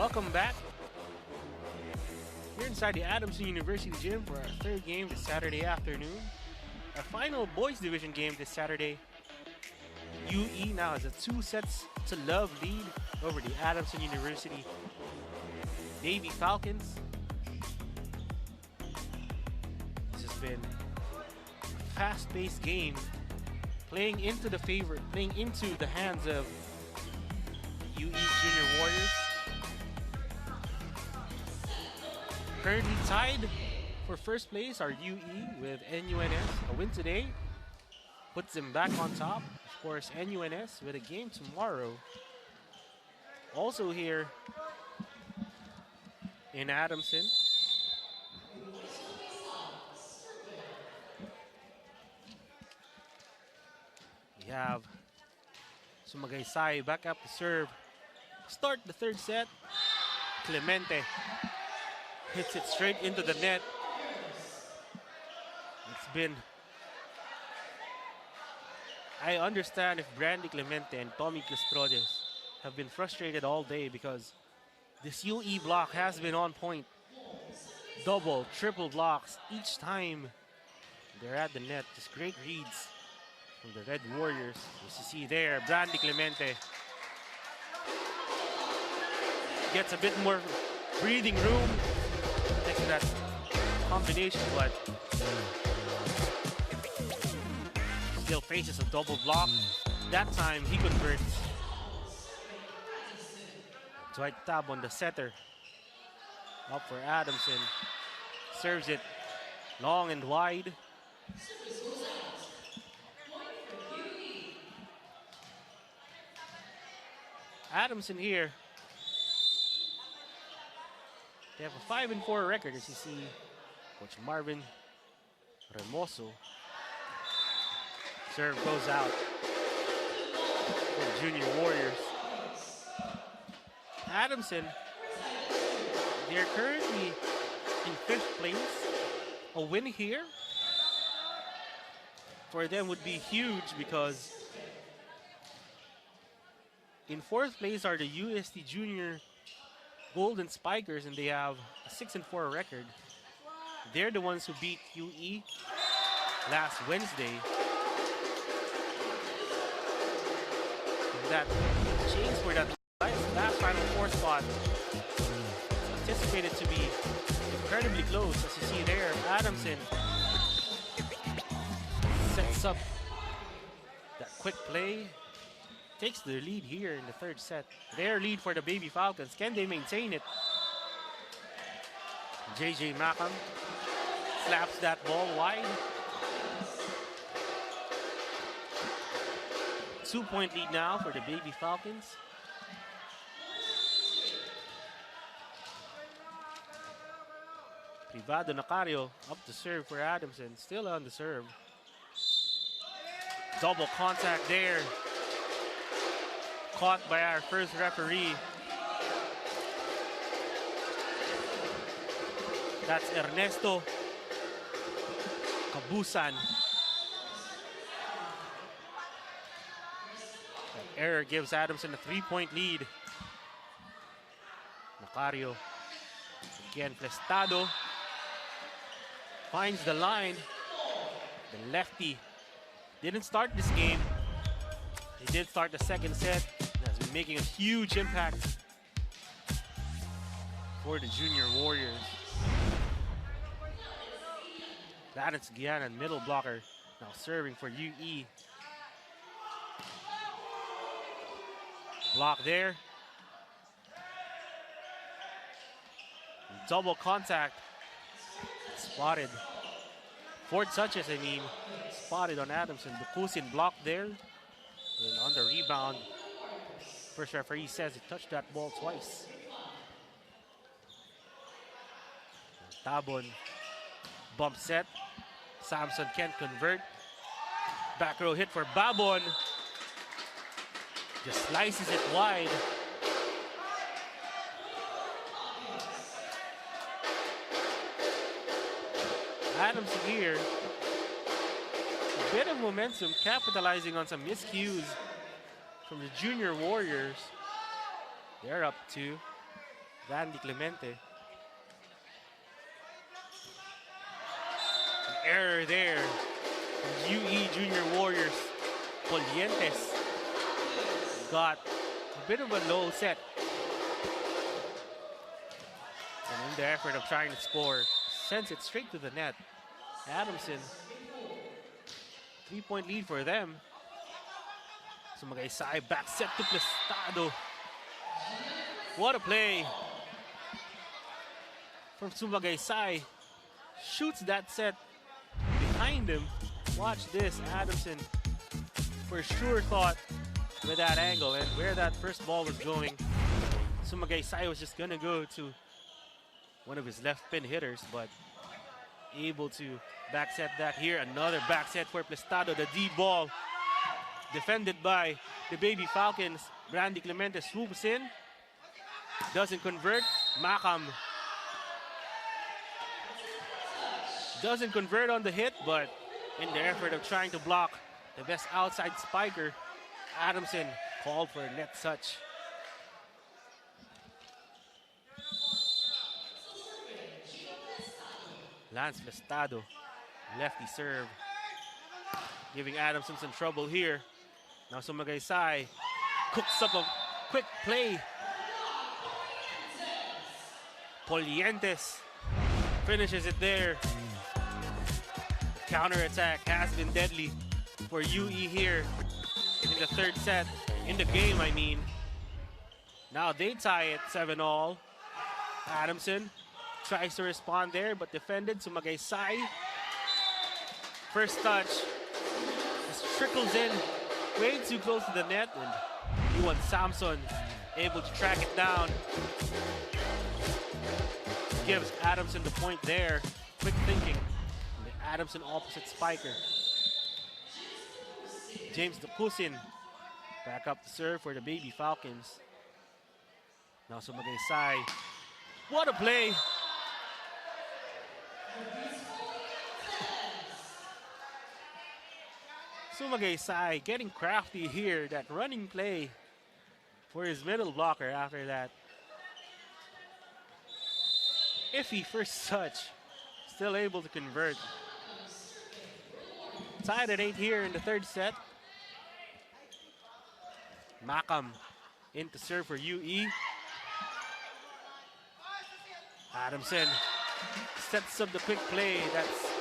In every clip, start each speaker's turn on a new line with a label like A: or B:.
A: Welcome back. Here inside the Adamson University Gym for our third game this Saturday afternoon. Our final boys division game this Saturday. UE now has a 2-0 lead over the Adamson University Navy Falcons. This has been a fast-paced game, playing into the hands of UE Junior Warriors. Currently tied for first place are UE with NUNS. A win today puts them back on top. Of course, NUNS with a game tomorrow. Also here in Adamson, we have Sumagaysay back up to serve. Start the third set. Clemente hits it straight into the net. It's been... I understand if Brandy Clemente and Tommy Castrodez have been frustrated all day because this UE block has been on point. Double, triple blocks each time they're at the net. Just great reads from the Red Warriors. As you see there, Brandy Clemente gets a bit more breathing room thanks to that combination, but still faces a double block. That time he converts. Dwight Tab on the setter. Up for Adamson. Serves it long and wide. Adamson here. They have a 5-4 record, as you see. Coach Marvin Remoso. Serve goes out for the Junior Warriors. Adamson, they're currently in 5th place. A win here for them would be huge because in 4th place are the UST Junior Golden Spikers, and they have a 6-4 record. They're the ones who beat UE last Wednesday. That chase for that last Final Four spot is anticipated to be incredibly close. As you see there, Adamson sets up that quick play, takes the lead here in the third set. Their lead for the Baby Falcons. Can they maintain it? JJ Macam slaps that ball wide. 2-point lead now for the Baby Falcons. Privado Nacario up to serve for Adamson. Still on the serve. Double contact there. Caught by our first referee. That's Ernesto Cabusan. That error gives Adamson a 3-point lead. Nacario again, Prestado finds the line. The lefty didn't start this game. He did start the second set. Has been making a huge impact for the Junior Warriors. Clarence Guiana, middle blocker, now serving for UE. Block there. Double contact. Spotted. 4 touches, I mean. Spotted on Adamson. Bukusin blocked there. And on the rebound, first referee says he touched that ball twice. Tabon, bump set. Samson can't convert. Back row hit for Babon. Just slices it wide. Adamson here, a bit of momentum, capitalizing on some miscues from the Junior Warriors. They're up 2. Randy Clemente. An error there. UE Junior Warriors. Polientes got a bit of a low set. And in the effort of trying to score, sends it straight to the net. Adamson, 3-point lead for them. Sumagaysay, back set to Plastado. What a play from Sumagaysay. Shoots that set behind him. Watch this, Adamson for sure thought with that angle and where that first ball was going. Sumagaysay was just gonna go to one of his left pin hitters, but able to back set that here. Another back set for Plastado. The D ball defended by the Baby Falcons. Brandy Clemente swoops in. Doesn't convert. Macam doesn't convert on the hit, but in the effort of trying to block the best outside spiker, Adamson called for a net touch. Lance Plastado, lefty serve, giving Adamson some trouble here. Now Sumagaysay cooks up a quick play. Polientes finishes it there. Counter-attack has been deadly for UE here in the third set. In the game, I mean. Now they tie it 7-all. Adamson tries to respond there, but defended. Sumagaysay. First touch. Just trickles in way too close to the net. And Yuan Samson able to track it down. Gives Adamson the point there. Quick thinking. The Adamson opposite spiker. James Ducusin back up to serve for the Baby Falcons. Now Sumagaysay. What a play! Sumagaysay getting crafty here. That running play for his middle blocker after that iffy first touch. Still able to convert. Tied at 8 here in the third set. Macam in to serve for UE. Adamson sets up the quick play. That's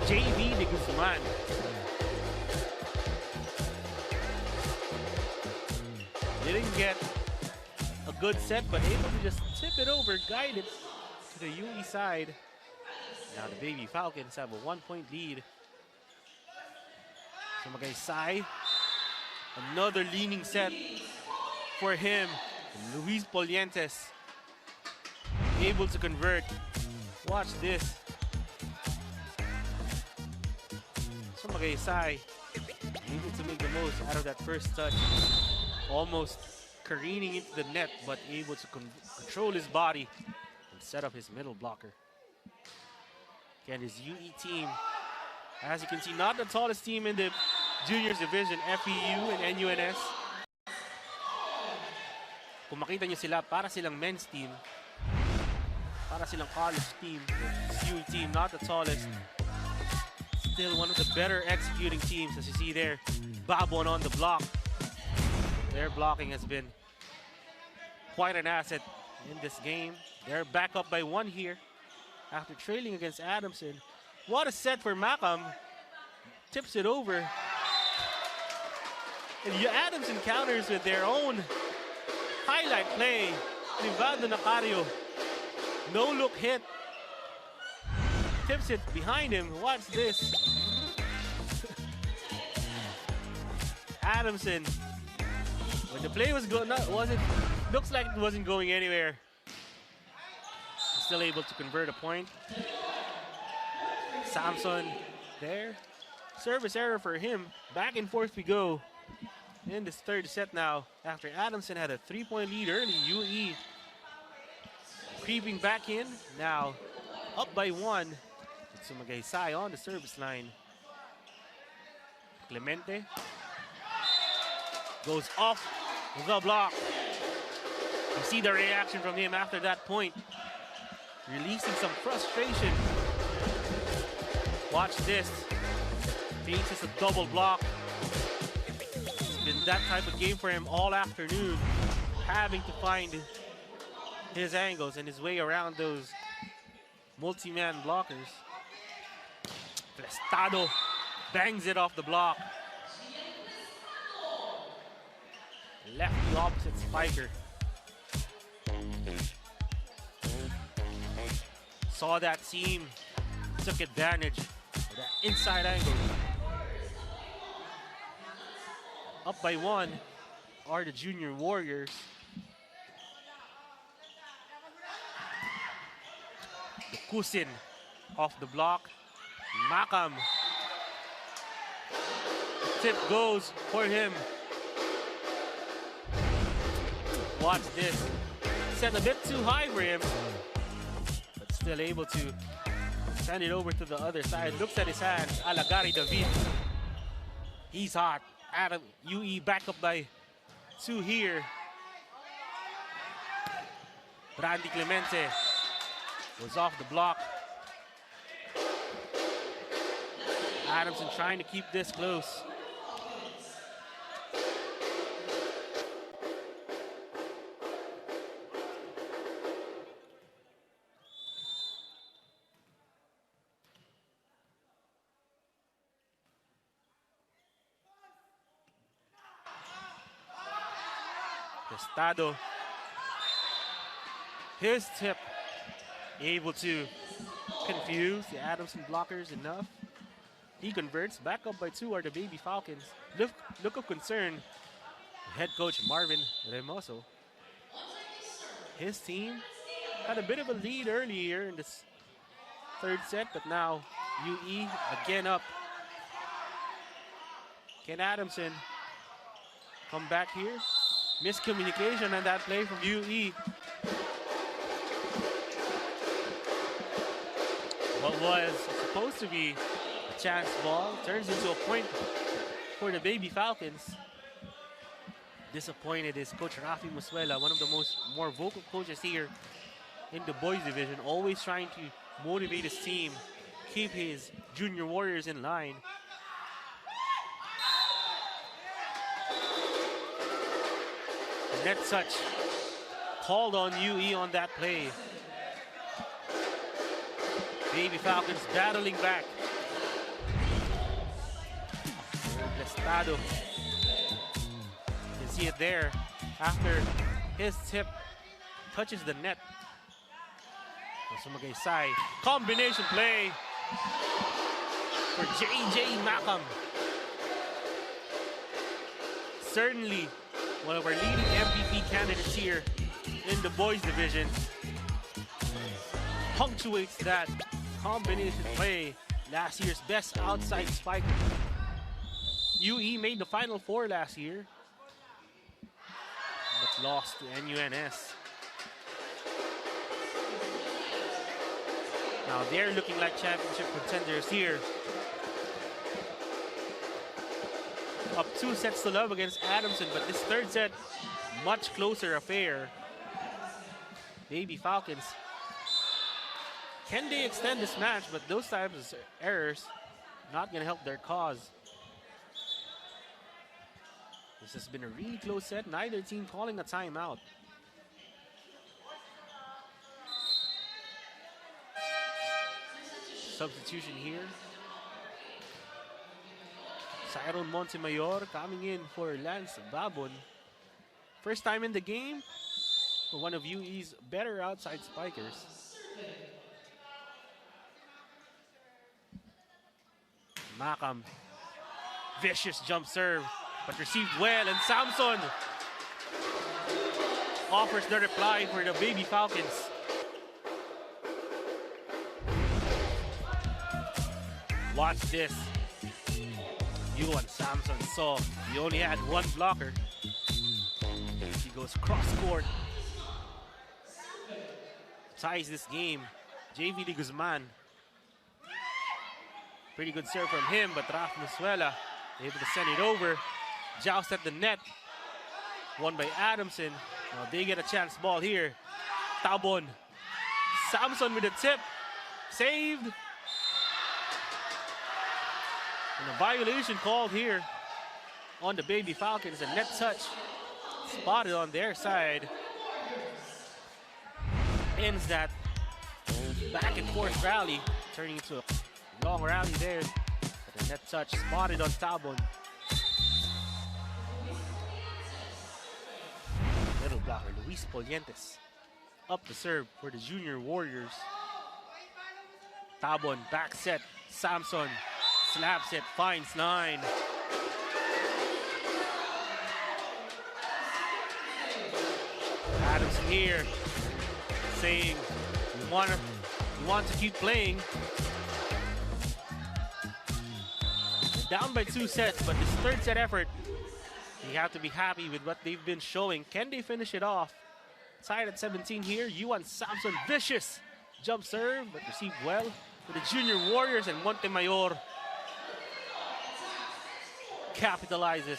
A: JV de Guzman. Didn't get a good set, but able to just tip it over, guide it to the UE side. Now the Baby Falcons have a 1-point lead. Sumagaysay, another leaning set for him. Luis Polientes able to convert. Watch this. Sumagaysay able to make the most out of that first touch. Almost careening into the net, but able to control his body and set up his middle blocker. Again, his UE team, as you can see, not the tallest team in the juniors division, FEU and NUNS. Kung makita nyo sila, para silang men's team, para silang college team, this UE team, not the tallest. Still one of the better executing teams, as you see there. Babon on the block. Their blocking has been quite an asset in this game. They're back up by 1 here after trailing against Adamson. What a set for Macam. Tips it over. And Adamson counters with their own highlight play. Rivaldo Nacario. No look hit. Tips it behind him. Watch this. Adamson. When the play was going, looks like it wasn't going anywhere. Still able to convert a point. Samson there. Service error for him. Back and forth we go in this third set now. After Adamson had a 3-point lead early, UE creeping back in. Now up by 1. Sumagaysay on the service line. Clemente goes off the block. You see the reaction from him after that point. Releasing some frustration. Watch this. Faces a double block. It's been that type of game for him all afternoon. Having to find his angles and his way around those multi-man blockers. Prestado bangs it off the block. Left the opposite spiker. Saw that seam, took advantage of that inside angle. Up by one are the Junior Warriors. The Kusin off the block. Makam. The tip goes for him. Watch this. Set a bit too high for him, but still able to send it over to the other side. Looks at his hands. Alagari David. He's hot. Adam UE back up by two here. Brandy Clemente was off the block. Adamson trying to keep this close. Prestado. His tip able to confuse the Adamson blockers enough. He converts. Back up by two are the Baby Falcons. Look of concern. Head coach Marvin Remoso. His team had a bit of a lead earlier in this third set, but now UE again up. Can Adamson come back here? Miscommunication on that play from UE. What was supposed to be a chance ball turns into a point for the Baby Falcons. Disappointed is Coach Rafi Musuela, one of the more vocal coaches here in the boys division, always trying to motivate his team, keep his Junior Warriors in line. Net touch called on UE on that play. Baby Falcons battling back. Prestado. You can see it there after his tip touches the net. Sumagay side. Combination play for JJ Makam. Certainly one of our leading MVP candidates here in the boys division. Punctuates that combination play. Last year's best outside spiker. UE made the Final Four last year, but lost to NUNS. Now they're looking like championship contenders here. Up 2 sets to love against Adamson, but this third set, much closer affair. Baby Falcons. Can they extend this match? But those types of errors not going to help their cause. This has been a really close set. Neither team calling a timeout. Substitution here. Cyron Montemayor coming in for Lance Babon. First time in the game for one of UE's better outside spikers. Makam, vicious jump serve, but received well, and Samson offers the reply for the Baby Falcons. Watch this. Yuan Samson saw he only had one blocker. He goes cross court. Ties this game. JV de Guzman. Pretty good serve from him, but Raf Musuela able to send it over. Joust at the net. Won by Adamson. Now they get a chance ball here. Tabon. Samson with a tip. Saved. And a violation called here on the Baby Falcons. A net touch spotted on their side. Ends that back and forth rally, turning into a long rally there. But a net touch spotted on Tabon. Middle blocker, Luis Polientes. Up the serve for the Junior Warriors. Tabon, back set. Samson slaps it, finds line. Adams here saying, we want to keep playing. Down by 2 sets, but this third set effort, you have to be happy with what they've been showing. Can they finish it off? Tied at 17 here. Yuan Samson, vicious jump serve, but received well for the Junior Warriors, and Montemayor capitalizes.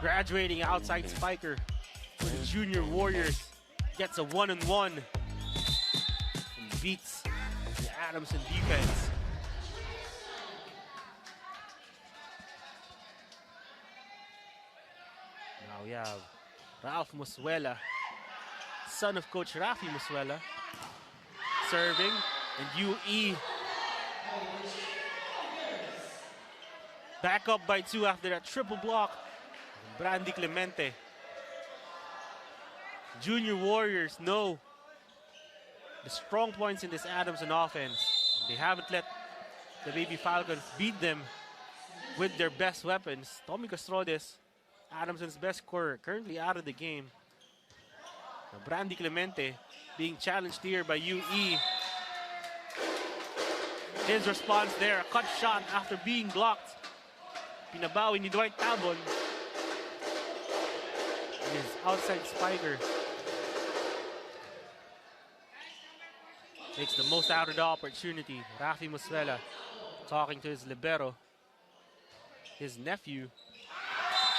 A: Graduating outside spiker for the Junior Warriors. Gets a 1-on-1 and beats the Adamson defense. Now we have Ralph Musuela, son of Coach Rafi Musuela, serving, and UE back up by 2 after that triple block. Brandy Clemente. Junior Warriors know the strong points in this Adamson offense. They haven't let the Baby Falcons beat them with their best weapons. Tommy Castrodes, Adamson's best scorer, currently out of the game. Now Brandy Clemente being challenged here by UE. His response there, a cut shot after being blocked. Pinabawi ni Dwight Tabon. His outside spiker makes the most out of the opportunity. Rafi Musuela talking to his libero, his nephew,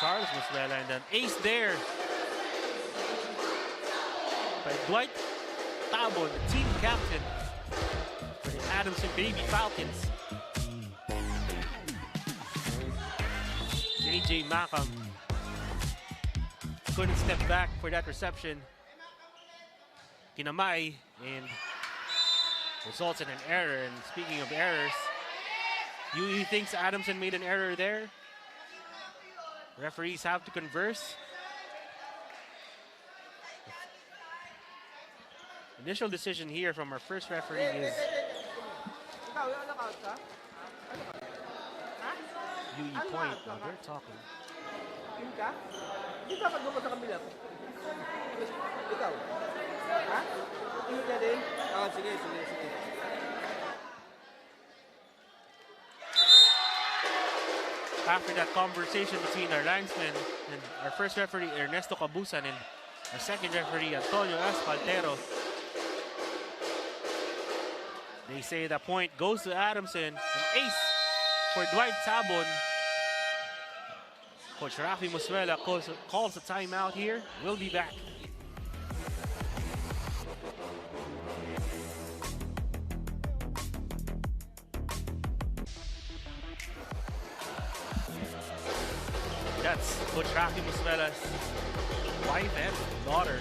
A: Charles Musuela, and an ace there by Dwight Tabon, the team captain for the Adamson Baby Falcons. JJ Macam couldn't step back for that reception. Kinamay, and results in an error. And speaking of errors, UE thinks Adamson made an error there. Referees have to converse. Initial decision here from our first referee is UE point. Now they're talking. After that conversation between our linesman and our first referee, Ernesto Cabusan, and our second referee, Antonio Espaltero, they say the point goes to Adamson. An ace for Dwight Tabon. Coach Rafi Musuela calls a timeout here. We'll be back. That's Coach Rafi Musuela's wife and daughter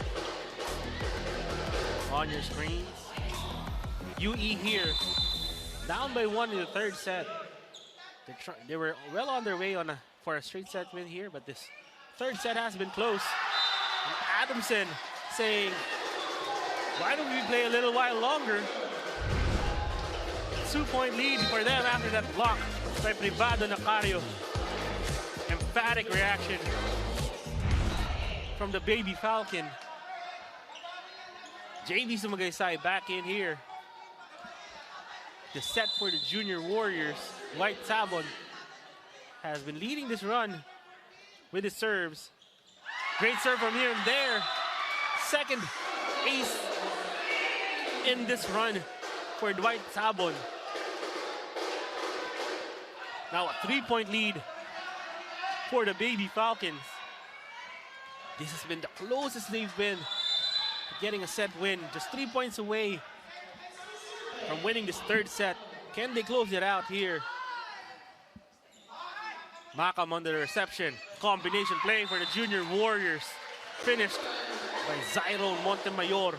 A: on your screens. UE here, down by 1 in the third set. They were well on their way for a straight set win here, but this third set has been close. And Adamson saying, why don't we play a little while longer? 2-point lead for them after that block by Privado Nacario. Emphatic reaction from the Baby Falcon. JV Sumagaysay back in here. The set for the Junior Warriors. Dwight Tabon has been leading this run with his serves. Great serve from here and there. Second ace in this run for Dwight Tabon. Now a 3-point lead for the Baby Falcons. This has been the closest they've been to getting a set win. Just 3 points away from winning this third set. Can they close it out here? Makam on the reception. Combination play for the Junior Warriors. Finished by Zairo Montemayor.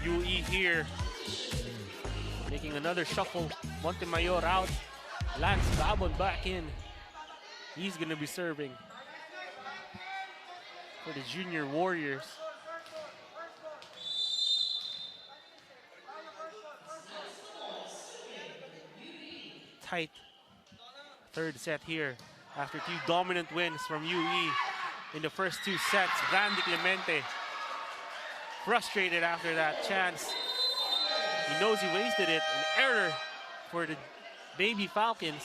A: UE here. Making another shuffle. Montemayor out. Lance Babon back in. He's going to be serving for the Junior Warriors. Tight third set here after 2 dominant wins from UE in the first 2 sets. Randy Clemente frustrated after that chance. He knows he wasted it. An error for the Baby Falcons.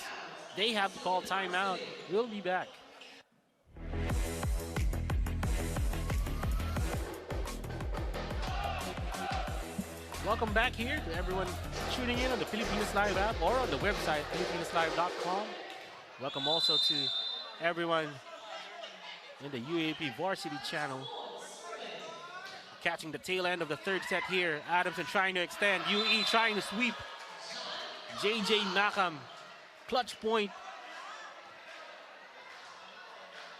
A: They have to call timeout. We'll be back. Welcome back here to everyone tuning in on the Pilipinas Live app or on the website, filipinaslive.com. Welcome also to everyone in the UAP Varsity channel. Catching the tail end of the third set here. Adamson trying to extend. UE trying to sweep. JJ Makam. Clutch point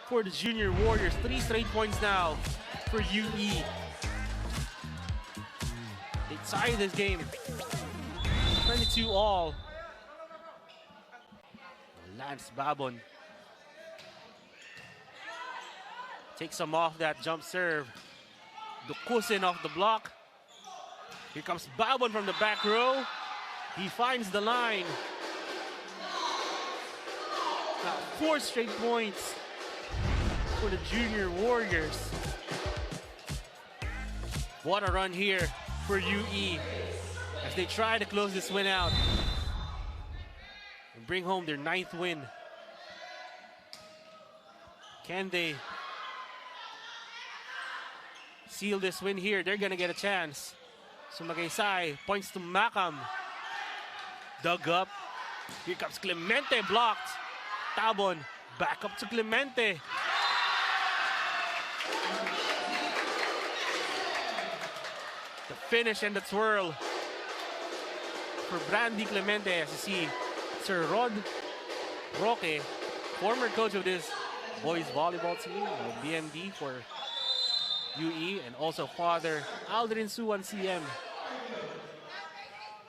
A: for the Junior Warriors. 3 straight points now for UE. They tied this game 22 all. Lance Babon takes some off that jump serve. The cousin off the block. Here comes Babon from the back row. He finds the line. Now 4 straight points for the Junior Warriors. What a run here for UE as they try to close this win out and bring home their 9th win. Can they seal this win here? They're gonna get a chance. So Magaysay points to Makam. Dug up. Here comes Clemente, blocked. Tabon back up to Clemente. The finish and the twirl for Brandy Clemente. As you see, Sir Rod Roque, former coach of this boys volleyball team, BMD for UE, and also Father Aldrin Suwan CM,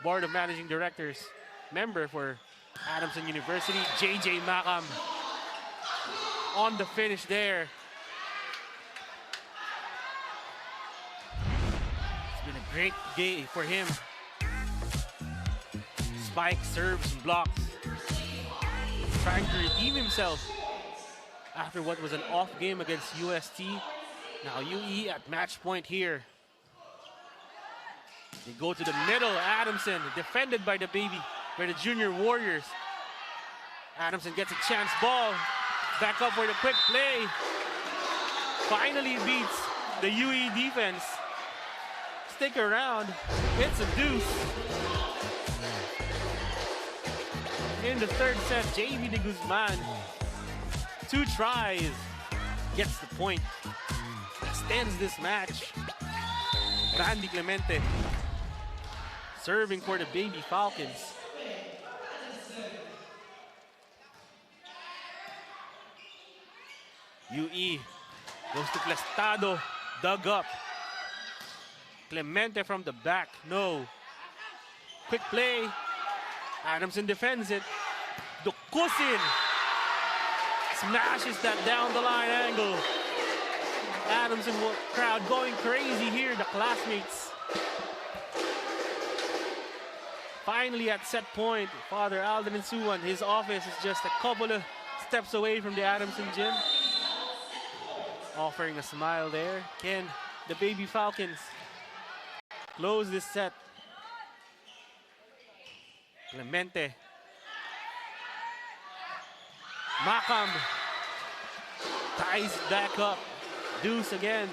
A: Board of Managing Directors, member for Adamson University. JJ Makam on the finish there. It's been a great day for him. Spike, serves, and blocks. Trying to redeem himself after what was an off game against UST. Now UE at match point here. They go to the middle. Adamson defended by the Junior Warriors. Adamson gets a chance ball. Back up for the quick play. Finally beats the UE defense. Stick around. It's a deuce. In the third set, JV de Guzman, 2 tries, gets the point. Extends this match. Randy Clemente serving for the Baby Falcons. UE goes to Plastado, dug up. Clemente from the back, no. Quick play. Adamson defends it. The cousin smashes that down the line angle. Adamson crowd going crazy here, the classmates. Finally at set point, Father Alden and Suwan, his office is just a couple of steps away from the Adamson gym. Offering a smile there. Can the Baby Falcons close this set? Clemente. Makam ties back up. Deuce again.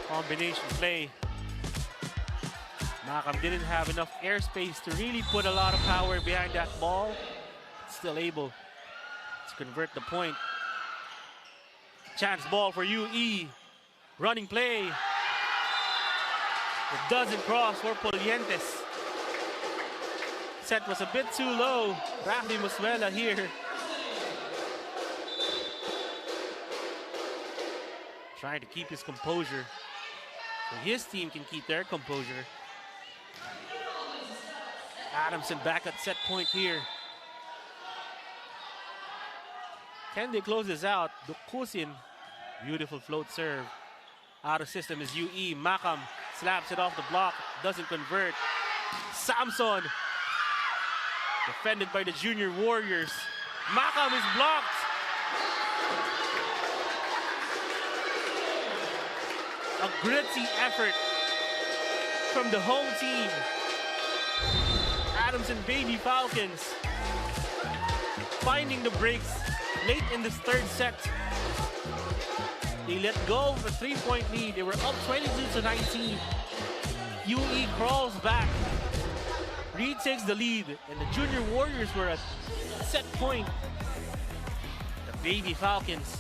A: Combination play. Makam didn't have enough airspace to really put a lot of power behind that ball. Still able to convert the point. Chance ball for UE. Running play. It doesn't cross for Polientes. Set was a bit too low. Rafi Muswela here. Trying to keep his composure so his team can keep their composure. Adamson back at set point here. Can they close this out? Dukusin, beautiful float serve. Out of system is UE. Makam slaps it off the block, doesn't convert. Samson, defended by the Junior Warriors. Makam is blocked. A gritty effort from the home team. Adamson Baby Falcons finding the breaks late in this third set. They let go of a 3-point lead. They were up 22-19. UE crawls back, retakes the lead, and the Junior Warriors were at set point. The Baby Falcons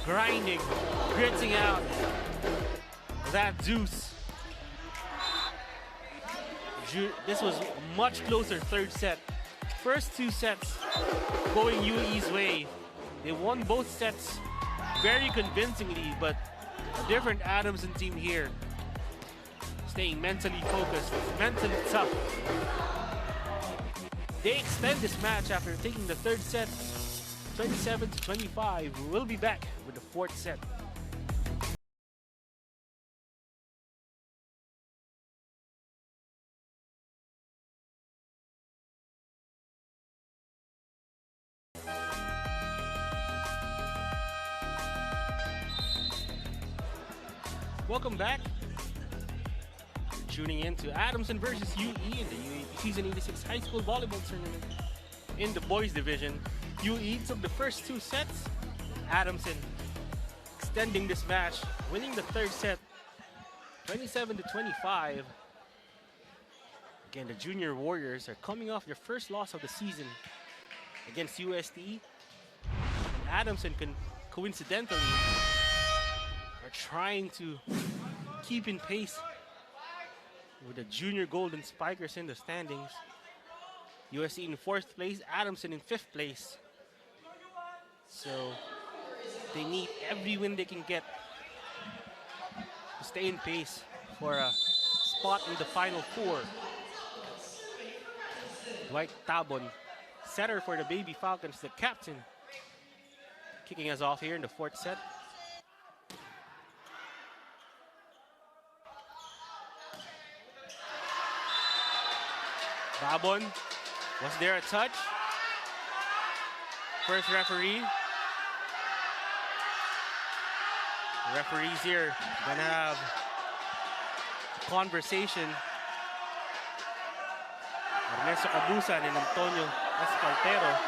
A: grinding, gritting out that deuce. This was a much closer third set. First two sets going UE's way. They won both sets very convincingly, but a different Adamson team here. Staying mentally focused, mentally tough. They extend this match after taking the third set, 27-25. We'll be back with the fourth set. Welcome back. Tuning in to Adamson versus UE in the UAP Season 86 High School Volleyball Tournament. In the boys division, UE took the first two sets. Adamson extending this match, winning the third set, 27-25. Again, the Junior Warriors are coming off their first loss of the season against UST. Adamson coincidentally are trying to keep in pace with the Junior Golden Spikers in the standings. USC in 4th place, Adamson in 5th place. So they need every win they can get to stay in pace for a spot in the Final Four. Dwight Tabon, setter for the Baby Falcons, the captain, kicking us off here in the fourth set. Babon, was there a touch? First referee. The referees here gonna have a conversation. Ernesto Cabusan and Antonio Espaltero.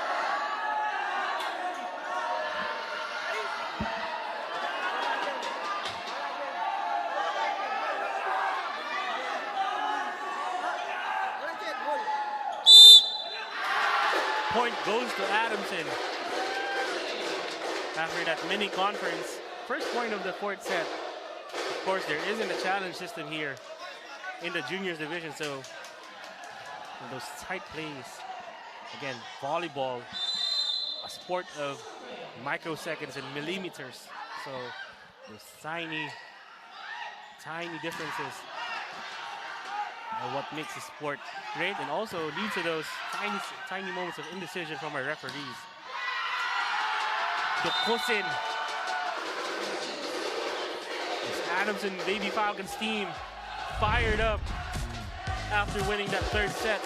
A: Point goes to Adamson. After that mini conference, first point of the fourth set. Of course, there isn't a challenge system here in the juniors division, so those tight plays. Again, volleyball, a sport of microseconds and millimeters. So those tiny differences are what makes the sport great, and also leads to those tiny moments of indecision from our referees. Dokusin. This Adamson Baby Falcons team fired up after winning that third set.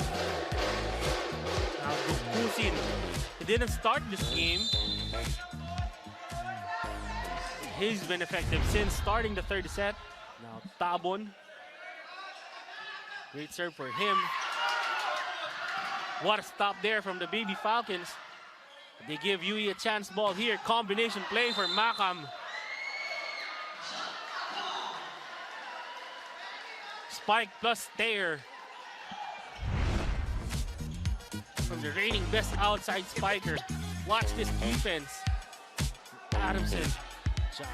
A: Now Dokusin, he didn't start this game. He's been effective since starting the third set. Now Tabon. Great serve for him. What a stop there from the Baby Falcons. They give UE a chance ball here. Combination play for Makam. spike plus stare from the reigning best outside spiker. Watch this defense. Adamson. John.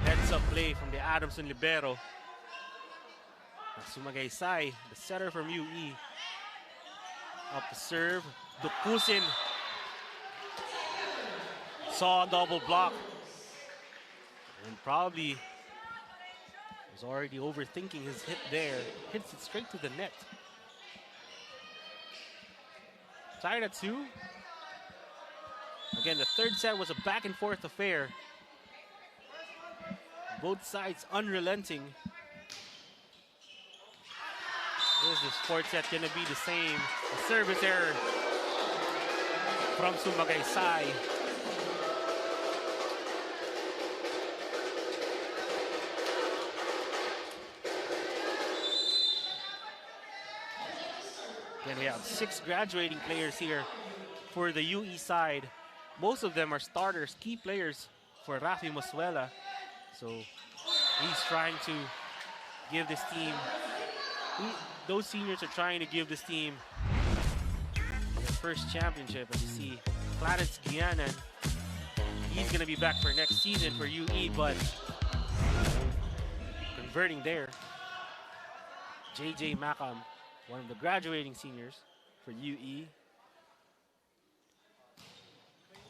A: Heads up play from the Adamson libero. Sumagaysay, the setter from UE. Up the serve. Dukusin. Saw a double block. And probably was already overthinking his hit there. Hits it straight to the net. Tied at 2. Again, the third set was a back and forth affair. Both sides unrelenting. Is this fourth set gonna be the same? A service error from Sumagaysay. Then we have 6 graduating players here for the UE side. Most of them are starters, key players for Rafi Masuela. So he's trying to give this team, those seniors are trying to give this team their first championship. As you see, Clarence Guianan, he's going to be back for next season for UE, but converting there. JJ Macam, one of the graduating seniors for UE.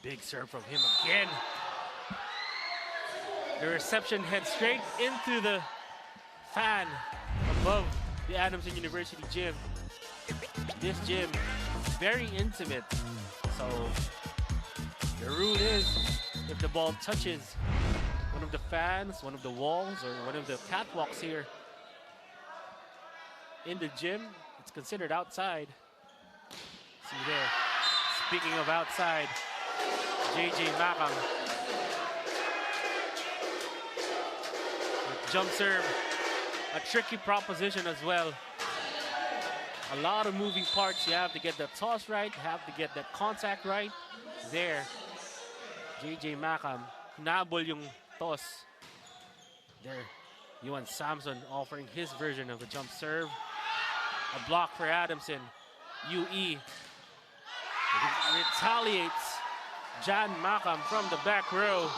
A: Big serve from him again. The reception heads straight into the fan above the Adamson University gym. This gym is very intimate, so the rule is if the ball touches one of the fans, one of the walls, or one of the catwalks here in the gym, it's considered outside. See there, speaking of outside, JJ Macam. Jump serve, a tricky proposition as well. A lot of moving parts. You have to get the toss right, you have to get that contact right. There, JJ Macam, nabol yung toss. There, Yuan Samson offering his version of a jump serve. A block for Adamson. UE retaliates. Jan Macam from the back row.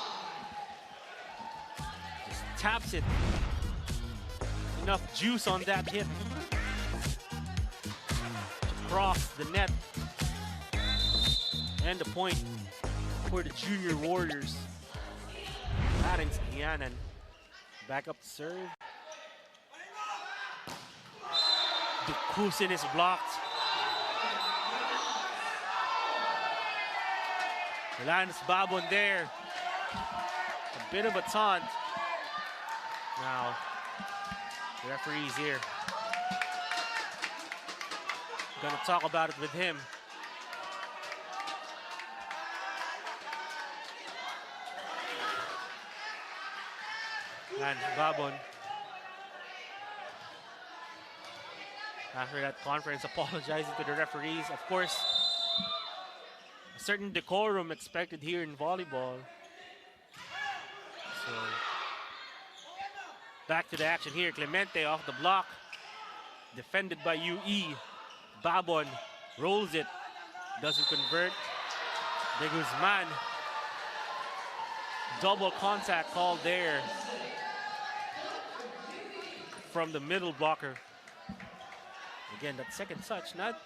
A: Just taps it. Enough juice on that hit to cross the net. And the point for the Junior Warriors. Clarence Guianan back up to serve. Dukusin is blocked. Lance Babon there. A bit of a taunt. Now, the referee's here. Gonna talk about it with him. Lance Babon, after that conference, apologizing to the referees. Of course, a certain decorum expected here in volleyball. So, back to the action here. Clemente off the block. Defended by UE. Babon rolls it. Doesn't convert. De Guzman. Double contact called there from the middle blocker. Again, that second touch, not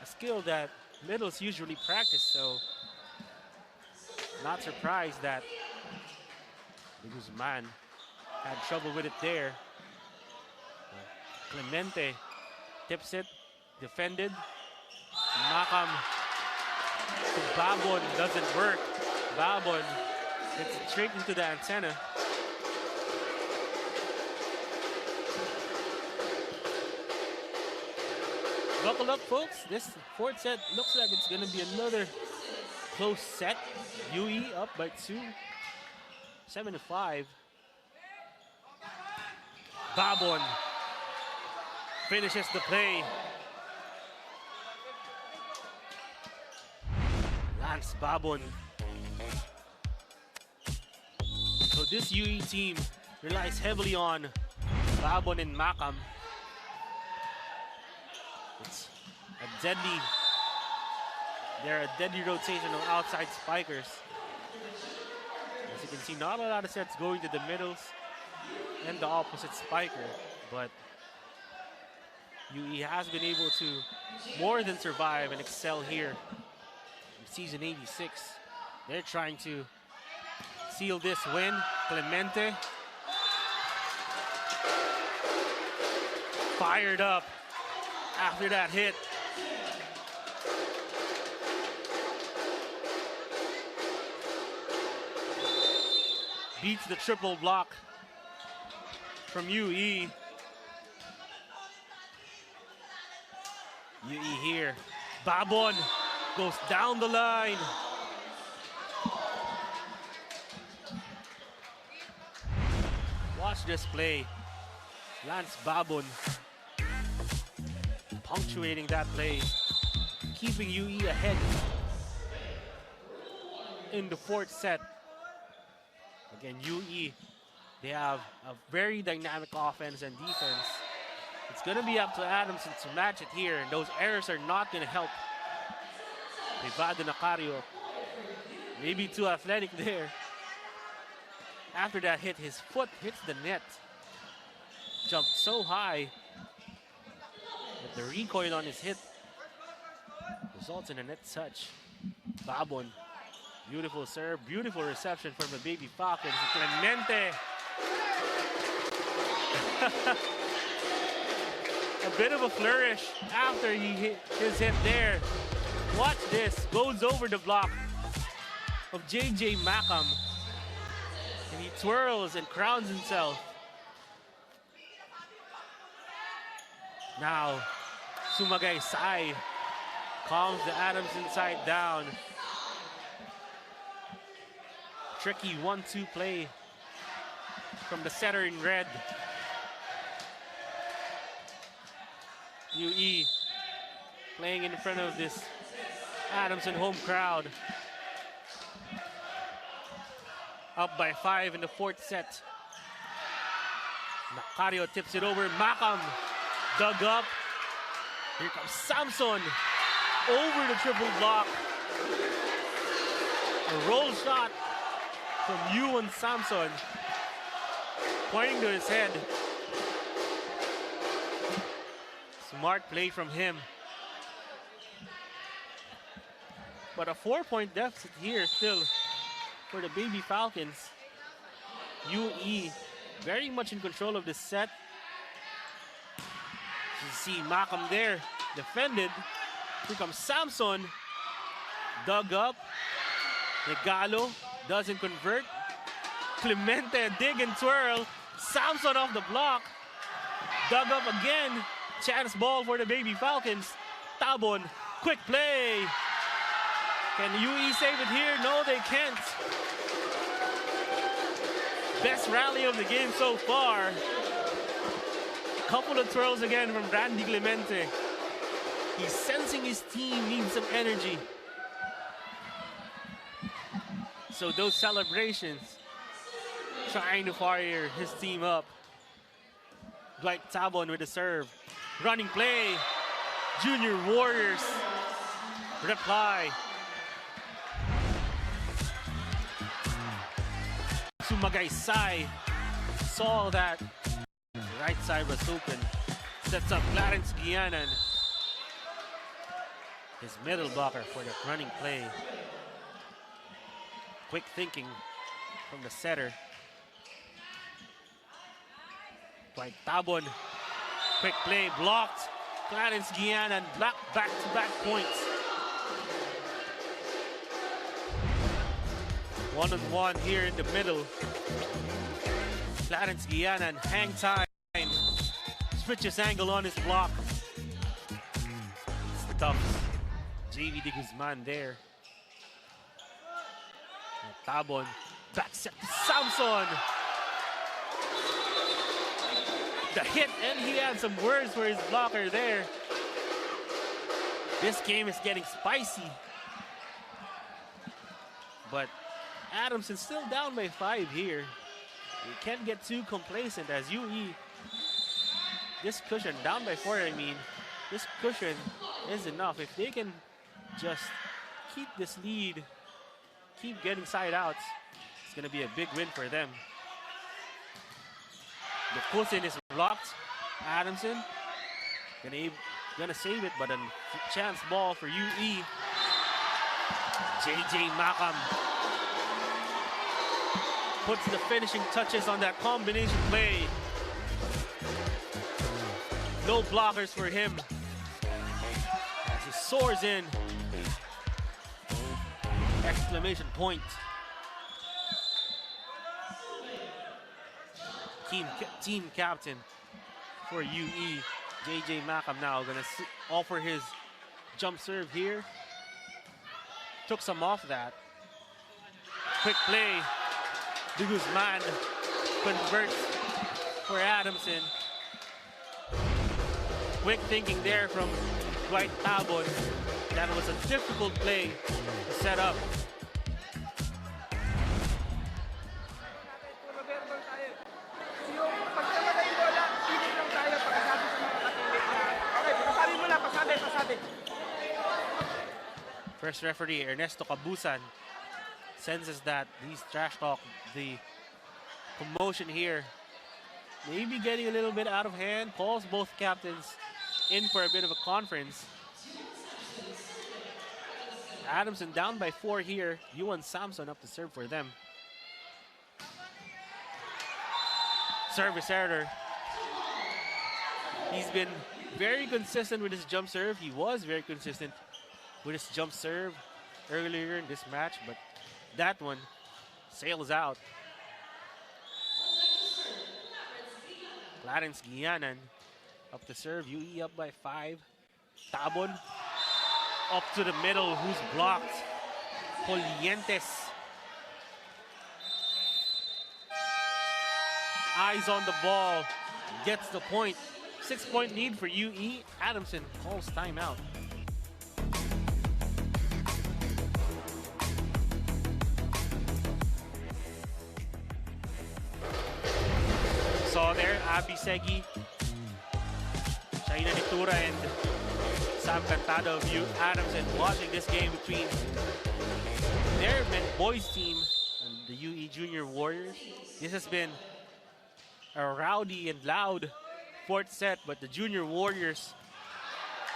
A: a skill that middles usually practice, so not surprised that De Guzman had trouble with it there. Clemente tips it, defended. Macam to Babon, doesn't work. Babon gets it straight into the antenna. Buckle up, folks. This fourth set looks like it's going to be another close set. UE up by 2, 7-5. Babon finishes the play. Lance Babon So this UE team relies heavily on Babon and Makam. It's a deadly, they're a deadly rotation of outside spikers. As you can see, not a lot of sets going to the middles and the opposite spiker, but UE has been able to more than survive and excel here in season 86. They're trying to seal this win. Clemente fired up after that hit. Beats the triple block from UE. UE here. Babon goes down the line. Watch this play. Lance Babon punctuating that play, keeping UE ahead in the fourth set. Again, UE, they have a very dynamic offense and defense. It's going to be up to Adamson to match it here, and those errors are not going to help. Rivado Nacario, maybe too athletic there. After that hit, his foot hits the net. Jumped so high that the recoil on his hit results in a net touch. Babon, beautiful serve, beautiful reception from the Baby Falcons. Clemente. A bit of a flourish after he hit his hit there. Watch this, goes over the block of JJ Makam. And he twirls and crowns himself. Now, Sumagay Sai calms the Adamson side down. Tricky 1-2 play from the setter in red. UE playing in front of this Adamson home crowd. Up by 5 in the fourth set. Nacario tips it over. Makam dug up. Here comes Samson over the triple block. A roll shot from Ewan Samson, pointing to his head. Smart play from him. But a 4-point deficit here still for the Baby Falcons. UE very much in control of this set. You see Makam there, defended. Here comes Samson, dug up. Regalo doesn't convert. Clemente, dig and twirl. Samson off the block. Dug up again. Chance ball for the Baby Falcons. Tabon, quick play. Can UE save it here? No, they can't. Best rally of the game so far. Couple of twirls again from Randy Clemente. He's sensing his team needs some energy. So those celebrations, trying to fire his team up. Dwight Tabon with the serve. Running play. Junior Warriors reply. Sumagay Sai saw that the right side was open. Sets up Clarence Guianan. His middle blocker for the running play. Quick thinking from the setter. Dwight Tabon. Quick play blocked. Clarence Guianan back-to-back points. 1-on-1 here in the middle. Clarence Guianan, hang time. Switches angle on his block. Stuffs JV de Guzman there. And Tabon, back set to Samson. The hit, and he had some words for his blocker there. This game is getting spicy. But Adamson still down by 5 here. You can't get too complacent as UE. This cushion, down by 4, I mean, this cushion is enough. If they can just keep this lead, keep getting side outs, it's going to be a big win for them. The cushion is blocked. Adamson gonna save it, but a chance ball for UE. JJ Makam puts the finishing touches on that combination play. No blockers for him as he soars in. Exclamation point. Team captain for UE. JJ Makam now gonna offer his jump serve here. Took some off that. Quick play. De Guzman converts for Adamson. Quick thinking there from Dwight Tabon. That was a difficult play to set up. First referee Ernesto Cabusan senses that these trash talk, the commotion here, maybe getting a little bit out of hand, calls both captains in for a bit of a conference. Adamson down by 4 here. Yuan Samson up to serve for them. Service error. He's been very consistent with his jump serve. He was very consistent with his jump serve earlier in this match, but that one sails out. Clarence Guianan up to serve. UE up by 5. Tabon up to the middle, who's blocked. Polientes. Eyes on the ball. Gets the point. 6-point lead for UE. Adamson calls timeout. Saw there, Abby Segi, Shaina Nitura, and Sam Cantado of Adamson watching this game between their boys team and the UE Junior Warriors. This has been a rowdy and loud 4th set, but the Junior Warriors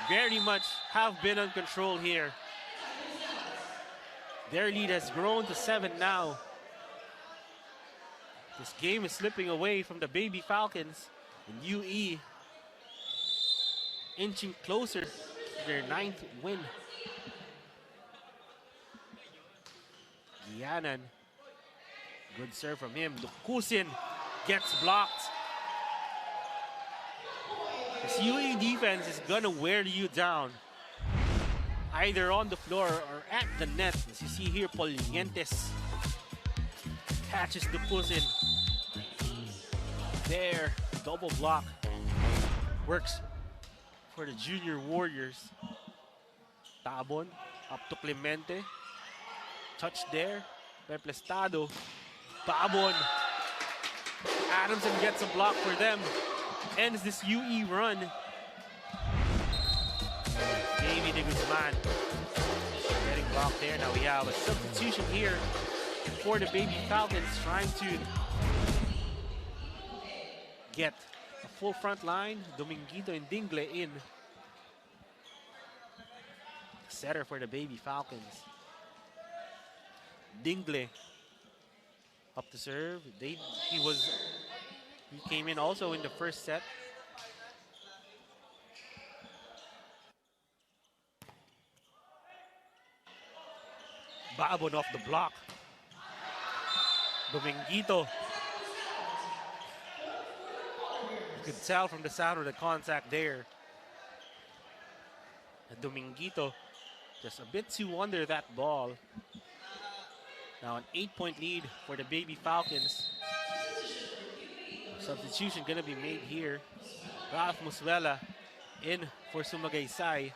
A: very much have been on control here. Their lead has grown to 7 now. This game is slipping away from the Baby Falcons, and UE inching closer to their 9th win. Guianan, good serve from him. Lukusin gets blocked. This UE defense is gonna wear you down, either on the floor or at the net. As you see here, Polientes catches Lukusin. There, double block works for the Junior Warriors. Tabon up to Clemente. Touch there. Peplestado. Tabon. Adamson gets a block for them. Ends this UE run. Davey de Guzman getting blocked there. Now we have a substitution here for the Baby Falcons, trying to get a full front line. Dominguito and Dingle in. Setter for the Baby Falcons. Dingle up to serve. He came in also in the first set. Babon off the block. Dominguito. You could tell from the sound of the contact there. And Dominguito just a bit too under that ball. Now an 8-point lead for the Baby Falcons. Substitution gonna be made here. Ralph Musuela in for Sumagaysay.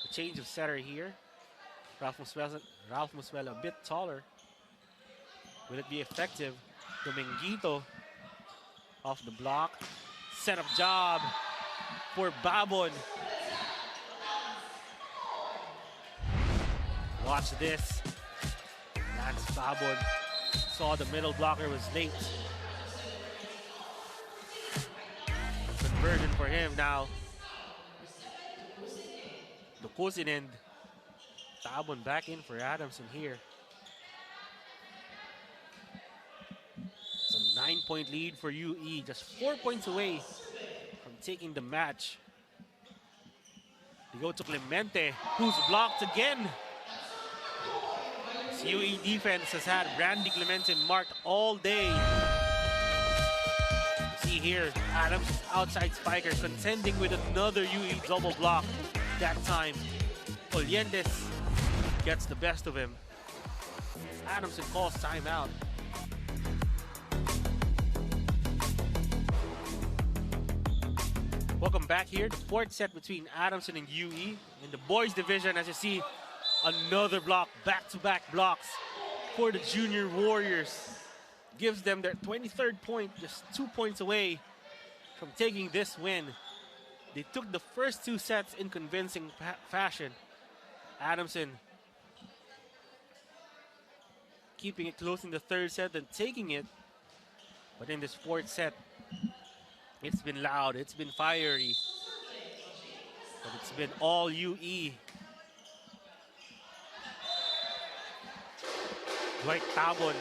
A: A change of setter here. Ralph Musuela a bit taller. Will it be effective? Dominguito off the block. Set up job for Babon. Watch this. Lance Babon saw the middle blocker was late. Conversion for him now. The Cousin end. Babon back in for Adamson here. It's a 9-point lead for UE, just 4 points away from taking the match. They go to Clemente, who's blocked again. This UE defense has had Randy Clemente marked all day. See here, Adams outside spiker contending with another UE double block. That time, Olientes gets the best of him. Adamson calls timeout. Welcome back here. The fourth set between Adamson and UE. In the boys division, as you see, another block, back-to-back blocks for the Junior Warriors. Gives them their 23rd point, just 2 points away from taking this win. They took the first 2 sets in convincing fashion. Adamson keeping it close in the third set and taking it. But in this fourth set, it's been loud, it's been fiery. But it's been all UE. Dwight Tabon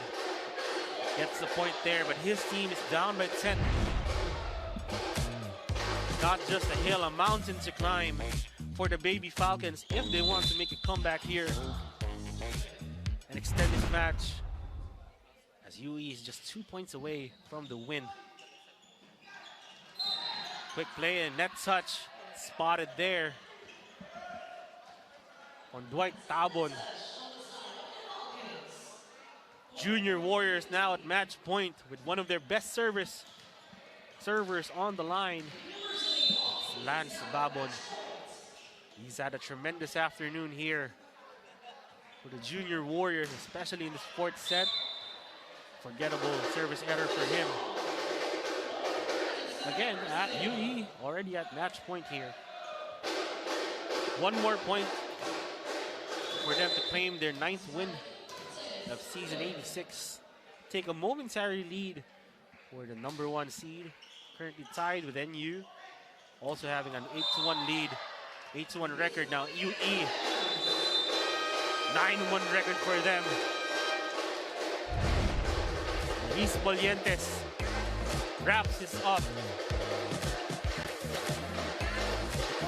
A: gets the point there, but his team is down by 10. Not just a hill, a mountain to climb for the Baby Falcons if they want to make a comeback here and extend this match, as UE is just 2 points away from the win. Quick play and net touch spotted there on Dwight Tabon. Junior Warriors now at match point with one of their best servers on the line. It's Lance Babon. He's had a tremendous afternoon here for the Junior Warriors, especially in this fourth set. Forgettable service error for him. Again, at UE already at match point here. One more point for them to claim their 9th win of season 86. Take a momentary lead for the #1 seed, currently tied with NU, also having an 8-1 lead, 8-1 record now. UE 9-1 record for them. Luis Bolientes wraps this up.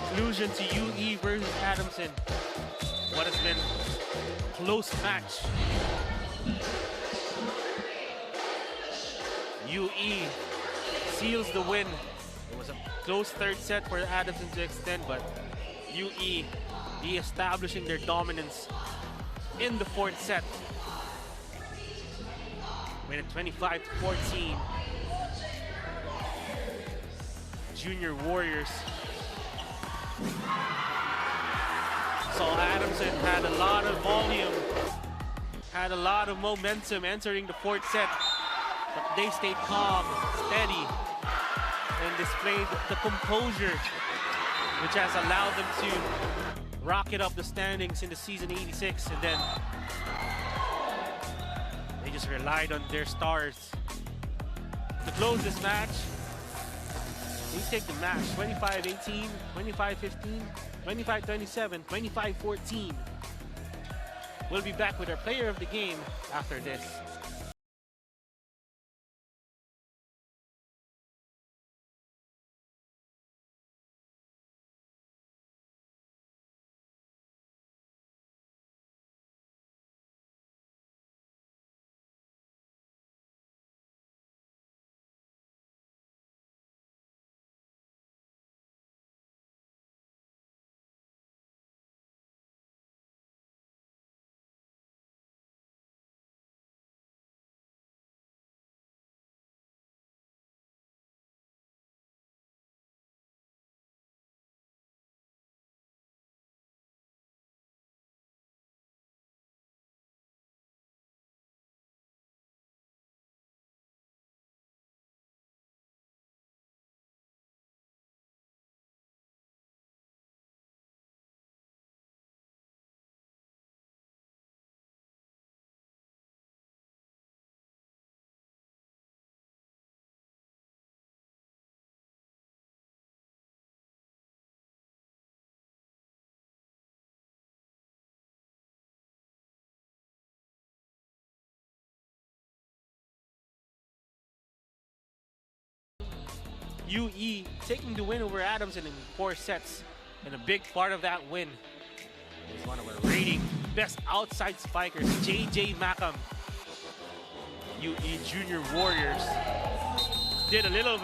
A: Conclusion to UE versus Adamson. What has been a close match. UE seals the win. It was a close third set for Adamson to extend, but UE re-establishing their dominance in the fourth set. Win it 25-14. Junior Warriors. So Adamson had a lot of volume, had a lot of momentum entering the fourth set, but they stayed calm, steady, and displayed the composure which has allowed them to rocket up the standings in the season 86, and then they just relied on their stars to close this match. They take the match 25-18, 25-15, 25-27, 25-14. We'll be back with our player of the game after this. UE taking the win over Adamson in 4 sets. And a big part of that win is one of our rating best outside spikers, JJ Macam. UE Junior Warriors did a little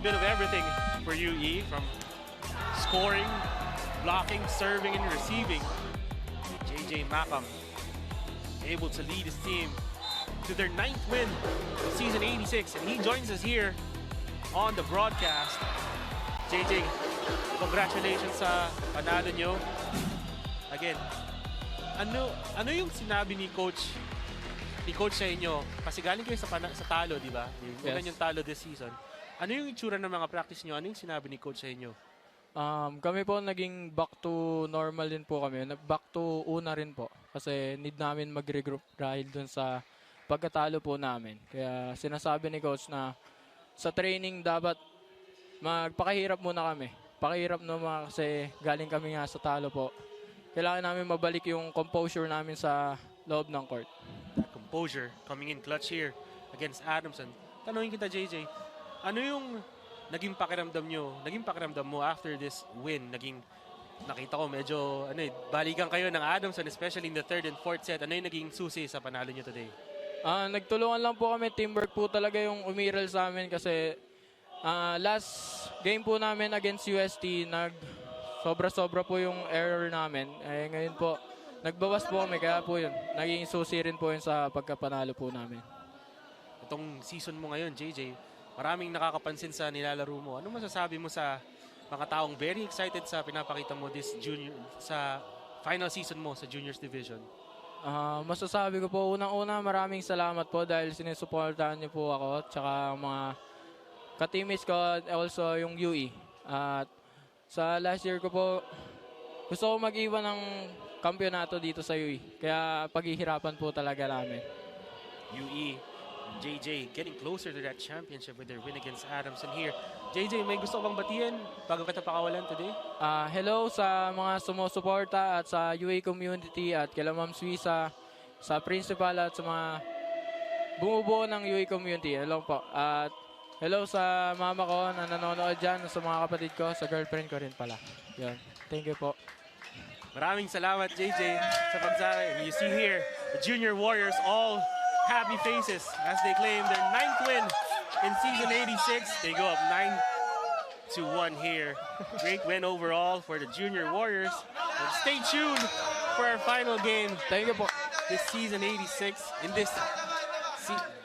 A: bit of everything for UE, from scoring, blocking, serving, and receiving. JJ Macam able to lead his team to their 9th win of season 86, and he joins us here on the broadcast. JJ, congratulations sa panalo nyo. Again, ano yung sinabi ni coach sa inyo? Kasi galing kayo sa talo, di ba? Yes. Yung talo this season. Ano yung itsura ng mga practice nyo? Ano yung sinabi ni coach sa inyo?
B: Kami po naging back to normal din po kami. Back to una rin po. Kasi need namin mag-regroup dahil dun sa pagkatalo po namin. Kaya sinasabi ni coach na sa training dapat magpakahirap muna kami. Pakahirap naman kasi galing kami nga sa talo po. Kailangan namin mabalik yung composure namin sa loob ng court.
A: That composure coming in clutch here against Adamson. Tanungin kita, JJ, ano yung naging pakiramdam mo after this win? Nakita ko medyo balikan kayo ng Adamson, especially in the 3rd and 4th set. Ano yung naging susi sa panalo nyo today?
B: Nagtulungan lang po kami. Teamwork po talaga yung umiral sa amin kasi last game po namin against UST, sobra-sobra po yung error namin. Ngayon po, nagbawas po kami, kaya po yun. Naging susi rin po yun sa pagkapanalo po namin.
A: Itong season mo ngayon, JJ, maraming nakakapansin sa nilalaro mo. Ano masasabi mo sa mga taong very excited sa pinapakita mo sa final season mo sa Juniors Division?
B: Masasabi ko po, unang-una, maraming salamat po dahil sinusuportahan niyo po ako at saka mga ka-teammates ko, also yung UE. At sa last year ko po, gusto ko mag-iwan ng kampyonato dito sa UE. Kaya paghihirapan po talaga namin.
A: UE, JJ getting closer to that championship with their win against Adamson here. JJ, may gusto bang batiin bago kita pakawalan today?
B: Hello sa mga sumusuporta at sa UE community at kila Ma'am Suisa, sa principal at sa mga bumubuo ng UE community. Hello po. At hello sa mama ko na nanonood dyan, sa mga kapatid ko, sa girlfriend ko rin pala. Yan. Thank you po.
A: Maraming salamat, JJ, sa pagsali. You see here, the Junior Warriors all happy faces as they claim their 9th win in season 86. They go up 9-1 here. Great win overall for the Junior Warriors. And stay tuned for our final game.
B: Thank you po.
A: This season 86 in this